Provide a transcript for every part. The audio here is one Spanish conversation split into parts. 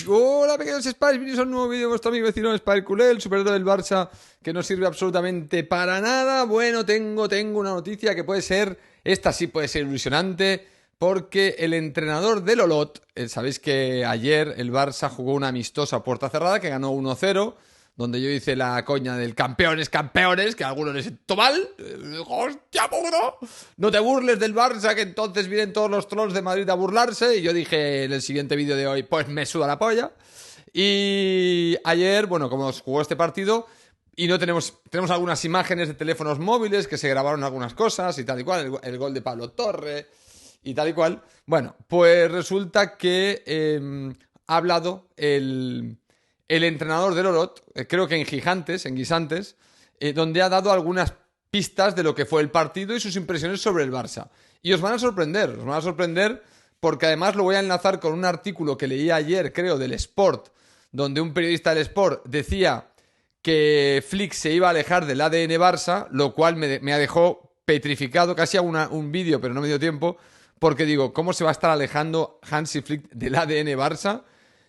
Hola pequeños Spies, bienvenidos a un nuevo vídeo de vuestro amigo vecino Spy Culé, el superhéroe del Barça que no sirve absolutamente para nada. Bueno, tengo una noticia que puede ser, esta sí puede ser ilusionante, porque el entrenador del Olot, sabéis que ayer el Barça jugó una amistosa a puerta cerrada que ganó 1-0, donde yo hice la coña del campeones, que a algunos les sentó mal. ¡Hostia, puto! No te burles del Barça, que entonces vienen todos los trolls de Madrid a burlarse. Y yo dije en el siguiente vídeo de hoy, pues me suda la polla. Y ayer, bueno, como jugó este partido, y no tenemos algunas imágenes de teléfonos móviles que se grabaron algunas cosas y tal y cual, el gol de Pablo Torre y tal y cual. Bueno, pues resulta que ha hablado el entrenador del Olot, creo que en Guisantes, donde ha dado algunas pistas de lo que fue el partido y sus impresiones sobre el Barça. Y os van a sorprender porque además lo voy a enlazar con un artículo que leí ayer, creo, del Sport, donde un periodista del Sport decía que Flick se iba a alejar del ADN Barça, lo cual me dejó petrificado, casi hago un vídeo, pero no me dio tiempo, porque digo, ¿cómo se va a estar alejando Hansi Flick del ADN Barça?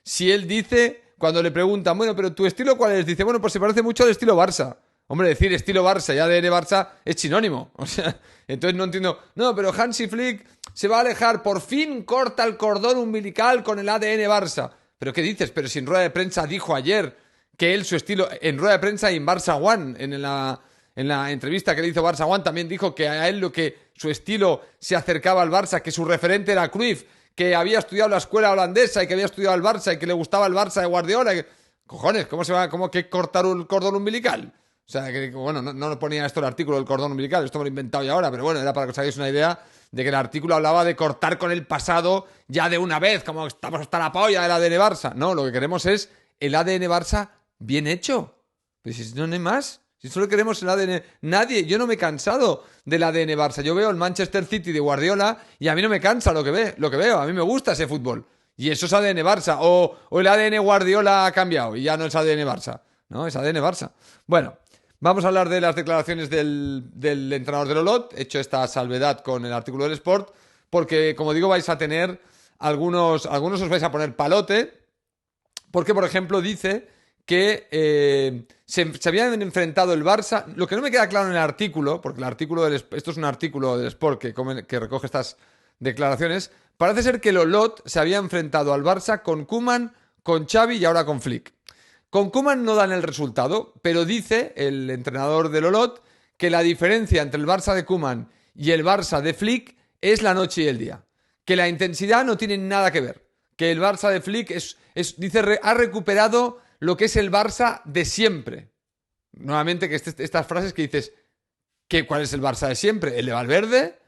Si él dice... Cuando le preguntan, bueno, pero ¿tu estilo cuál es? Dice, bueno, pues se parece mucho al estilo Barça. Hombre, decir estilo Barça y ADN Barça es sinónimo. O sea, entonces no entiendo. No, pero Hansi Flick se va a alejar. Por fin corta el cordón umbilical con el ADN Barça. ¿Pero qué dices? Pero si en rueda de prensa dijo ayer que él, su estilo, en rueda de prensa y en Barça One, en la entrevista que le hizo Barça One, también dijo que a él su estilo se acercaba al Barça, que su referente era Cruyff, que había estudiado la escuela holandesa y que había estudiado el Barça y que le gustaba el Barça de Guardiola. Cojones, ¿cómo que cortar un cordón umbilical? O sea, que bueno, no ponía esto el artículo del cordón umbilical, esto me lo he inventado ya ahora, pero bueno, era para que os hagáis una idea de que el artículo hablaba de cortar con el pasado ya de una vez, como estamos hasta la polla del ADN Barça. No, lo que queremos es el ADN Barça bien hecho. Pero si no hay más... Si solo queremos el ADN... yo no me he cansado del ADN Barça. Yo veo el Manchester City de Guardiola y a mí no me cansa lo que veo. A mí me gusta ese fútbol. Y eso es ADN Barça. O el ADN Guardiola ha cambiado y ya no es ADN Barça. No, es ADN Barça. Bueno, vamos a hablar de las declaraciones del entrenador del Olot. He hecho esta salvedad con el artículo del Sport. Porque, como digo, vais a tener... Algunos os vais a poner palote. Porque, por ejemplo, dice... que se habían enfrentado el Barça. Lo que no me queda claro en el artículo, porque esto es un artículo del Sport que recoge estas declaraciones, parece ser que el Olot se había enfrentado al Barça con Koeman, con Xavi y ahora con Flick. Con Koeman no dan el resultado, pero dice el entrenador del Olot que la diferencia entre el Barça de Koeman y el Barça de Flick es la noche y el día. Que la intensidad no tiene nada que ver. Que el Barça de Flick dice, ha recuperado lo que es el Barça de siempre. Nuevamente, que estas frases que dices, ¿cuál es el Barça de siempre? ¿El de Valverde?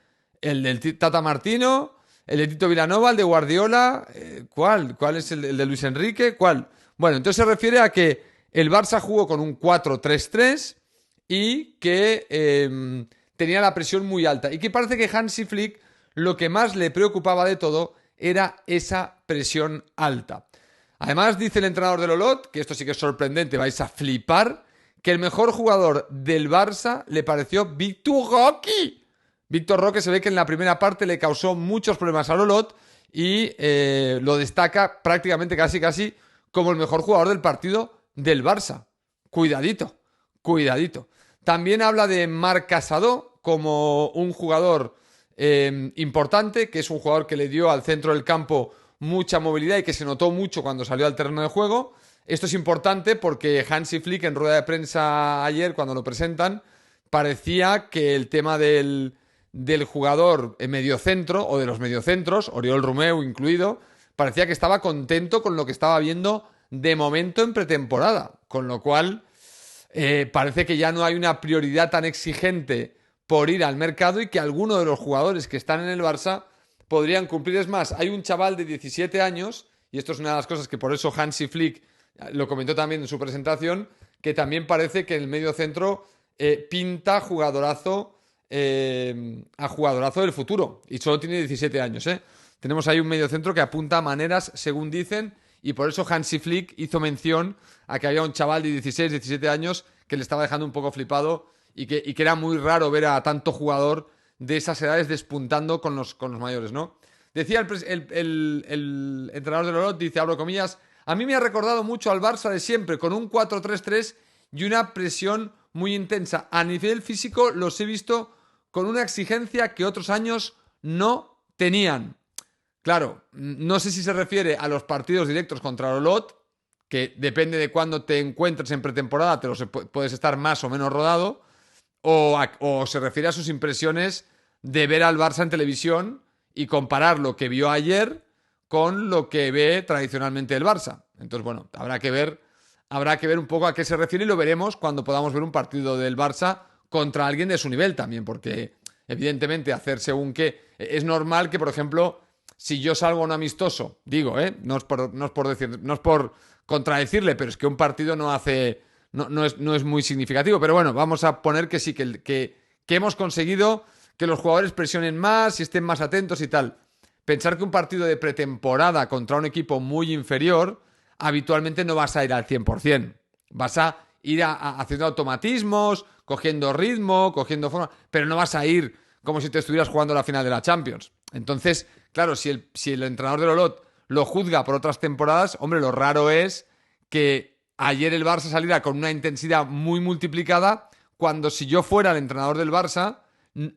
¿El del Tata Martino? ¿El de Tito Vilanova? ¿El de Guardiola? ¿Cuál? ¿Cuál es el de Luis Enrique? ¿Cuál? Bueno, entonces se refiere a que el Barça jugó con un 4-3-3 y que tenía la presión muy alta. Y que parece que Hansi Flick lo que más le preocupaba de todo era esa presión alta. Además, dice el entrenador del Olot, que esto sí que es sorprendente, vais a flipar, que el mejor jugador del Barça le pareció Víctor Roque. Víctor Roque se ve que en la primera parte le causó muchos problemas al Olot y lo destaca prácticamente casi como el mejor jugador del partido del Barça. Cuidadito. También habla de Marc Casado como un jugador importante, que es un jugador que le dio al centro del campo mucha movilidad y que se notó mucho cuando salió al terreno de juego. Esto es importante porque Hansi Flick en rueda de prensa ayer, cuando lo presentan, parecía que el tema del jugador mediocentro o de los mediocentros, Oriol Romeu incluido, parecía que estaba contento con lo que estaba viendo de momento en pretemporada, con lo cual parece que ya no hay una prioridad tan exigente por ir al mercado y que algunos de los jugadores que están en el Barça podrían cumplir. Es más, hay un chaval de 17 años, y esto es una de las cosas que por eso Hansi Flick lo comentó también en su presentación, que también parece que en el medio centro pinta jugadorazo a jugadorazo del futuro, y solo tiene 17 años. Tenemos ahí un medio centro que apunta a maneras, según dicen, y por eso Hansi Flick hizo mención a que había un chaval de 16, 17 años que le estaba dejando un poco flipado y que era muy raro ver a tanto jugador de esas edades despuntando con los mayores, ¿no? Decía el entrenador del Olot, dice, abro comillas, A mí me ha recordado mucho al Barça de siempre, con un 4-3-3 y una presión muy intensa. A nivel físico los he visto con una exigencia que otros años no tenían. Claro, no sé si se refiere a los partidos directos contra el Olot, que depende de cuándo te encuentres en pretemporada, puedes estar más o menos rodado, o se refiere a sus impresiones de ver al Barça en televisión y comparar lo que vio ayer con lo que ve tradicionalmente el Barça. Entonces, bueno, habrá que ver un poco a qué se refiere y lo veremos cuando podamos ver un partido del Barça contra alguien de su nivel también, porque evidentemente hacer según qué es normal que, por ejemplo, si yo salgo a un amistoso, digo, no es por contradecirle, pero es que un partido no es muy significativo. Pero bueno, vamos a poner que sí, que hemos conseguido que los jugadores presionen más y estén más atentos y tal. Pensar que un partido de pretemporada contra un equipo muy inferior, habitualmente no vas a ir al 100%. Vas a ir haciendo automatismos, cogiendo ritmo, cogiendo forma, pero no vas a ir como si te estuvieras jugando la final de la Champions. Entonces, claro, si el entrenador del Olot lo juzga por otras temporadas, hombre, lo raro es que ayer el Barça saliera con una intensidad muy multiplicada, cuando si yo fuera el entrenador del Barça,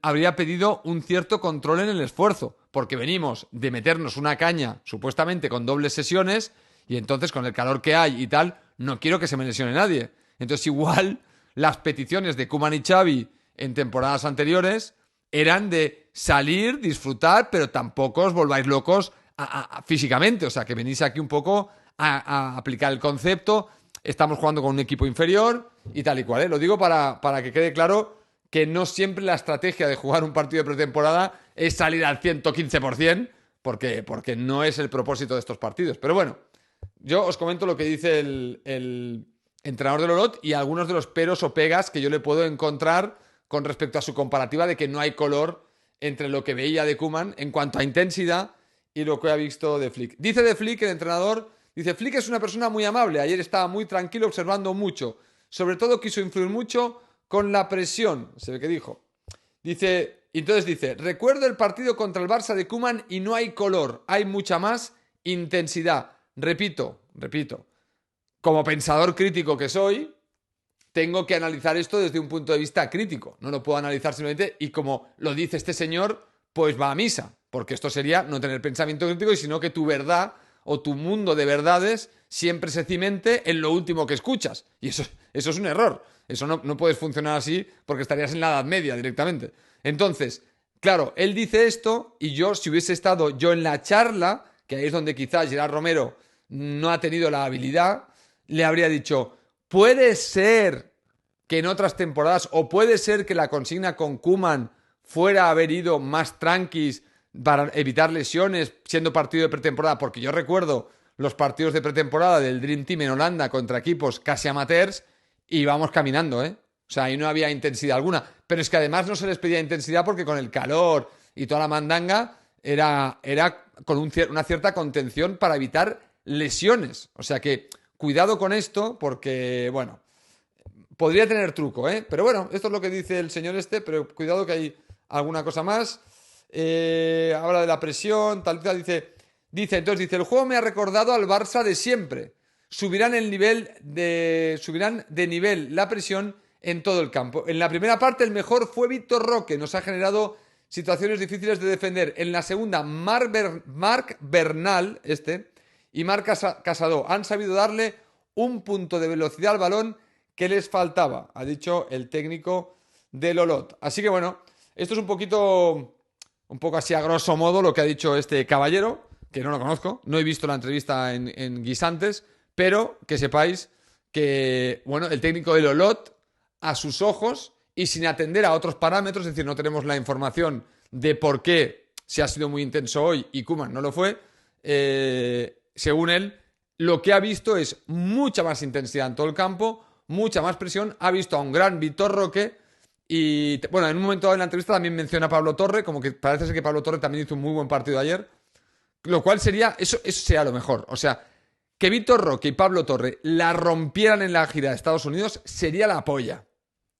habría pedido un cierto control en el esfuerzo, porque venimos de meternos una caña, supuestamente con dobles sesiones, y entonces con el calor que hay y tal, no quiero que se me lesione nadie. Entonces igual las peticiones de Koeman y Xavi en temporadas anteriores eran de salir, disfrutar, pero tampoco os volváis locos físicamente. O sea, que venís aquí un poco a aplicar el concepto. Estamos jugando con un equipo inferior y tal y cual, ¿eh? Lo digo para que quede claro que no siempre la estrategia de jugar un partido de pretemporada es salir al 115%, porque no es el propósito de estos partidos. Pero bueno, yo os comento lo que dice el entrenador del Olot y algunos de los peros o pegas que yo le puedo encontrar con respecto a su comparativa de que no hay color entre lo que veía de Koeman en cuanto a intensidad y lo que ha visto de Flick. Dice de Flick, el entrenador, dice: Flick es una persona muy amable, ayer estaba muy tranquilo observando mucho, sobre todo quiso influir mucho con la presión, se ve que dijo. Entonces dice, recuerdo el partido contra el Barça de Koeman y no hay color, hay mucha más intensidad. Repito, como pensador crítico que soy, tengo que analizar esto desde un punto de vista crítico. No lo puedo analizar simplemente y como lo dice este señor, pues va a misa. Porque esto sería no tener pensamiento crítico, y sino que tu verdad o tu mundo de verdades siempre se cimente en lo último que escuchas. Y eso es un error. Eso no puedes funcionar así, porque estarías en la Edad Media directamente. Entonces, claro, él dice esto y yo, si hubiese estado yo en la charla, que ahí es donde quizás Gerard Romero no ha tenido la habilidad, le habría dicho, puede ser que en otras temporadas, o puede ser que la consigna con Koeman fuera haber ido más tranquis para evitar lesiones siendo partido de pretemporada, porque yo recuerdo los partidos de pretemporada del Dream Team en Holanda contra equipos casi amateurs y íbamos caminando, ¿eh? O sea, ahí no había intensidad alguna, pero es que además no se les pedía intensidad porque con el calor y toda la mandanga era con una cierta contención para evitar lesiones. O sea que cuidado con esto porque, bueno, podría tener truco, ¿eh? Pero bueno, esto es lo que dice el señor este, pero cuidado que hay alguna cosa más. Habla de la presión, tal, dice, entonces dice, el juego me ha recordado al Barça de siempre. Subirán de nivel la presión en todo el campo. En la primera parte el mejor fue Víctor Roque, nos ha generado situaciones difíciles de defender. En la segunda, Marc Bernal, y Marc Casado han sabido darle un punto de velocidad al balón que les faltaba, ha dicho el técnico del Olot. Así que bueno, esto es un poco así a grosso modo lo que ha dicho este caballero, que no lo conozco, no he visto la entrevista en Guisantes, pero que sepáis que, bueno, el técnico del Olot, a sus ojos y sin atender a otros parámetros, es decir, no tenemos la información de por qué se ha sido muy intenso hoy y Koeman no lo fue, según él, lo que ha visto es mucha más intensidad en todo el campo, mucha más presión, ha visto a un gran Víctor Roque y, bueno, en un momento dado en la entrevista también menciona a Pablo Torre, como que parece ser que Pablo Torre también hizo un muy buen partido ayer, lo cual sería, eso sería lo mejor, o sea, que Víctor Roque y Pablo Torre la rompieran en la gira de Estados Unidos sería la polla.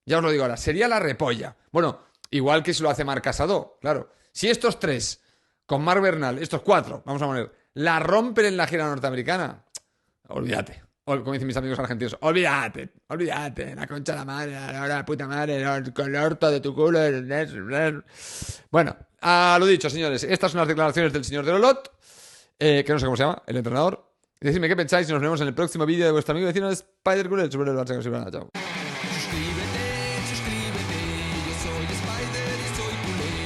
Ya os lo digo ahora, sería la repolla. Bueno, igual que si lo hace Marc Casado, claro. Si estos tres, con Marc Bernal, estos cuatro, vamos a poner, la rompen en la gira norteamericana, olvídate. Como dicen mis amigos argentinos, olvídate, la concha de la madre, la puta madre, con el orto de tu culo. Bueno, a lo dicho, señores, estas son las declaraciones del señor de Olot, que no sé cómo se llama, el entrenador. Decidme qué pensáis y nos vemos en el próximo vídeo de vuestro amigo vecino Spider-Culé sobre el Barça que os iban a chao. Suscríbete, yo soy Spider y soy culé.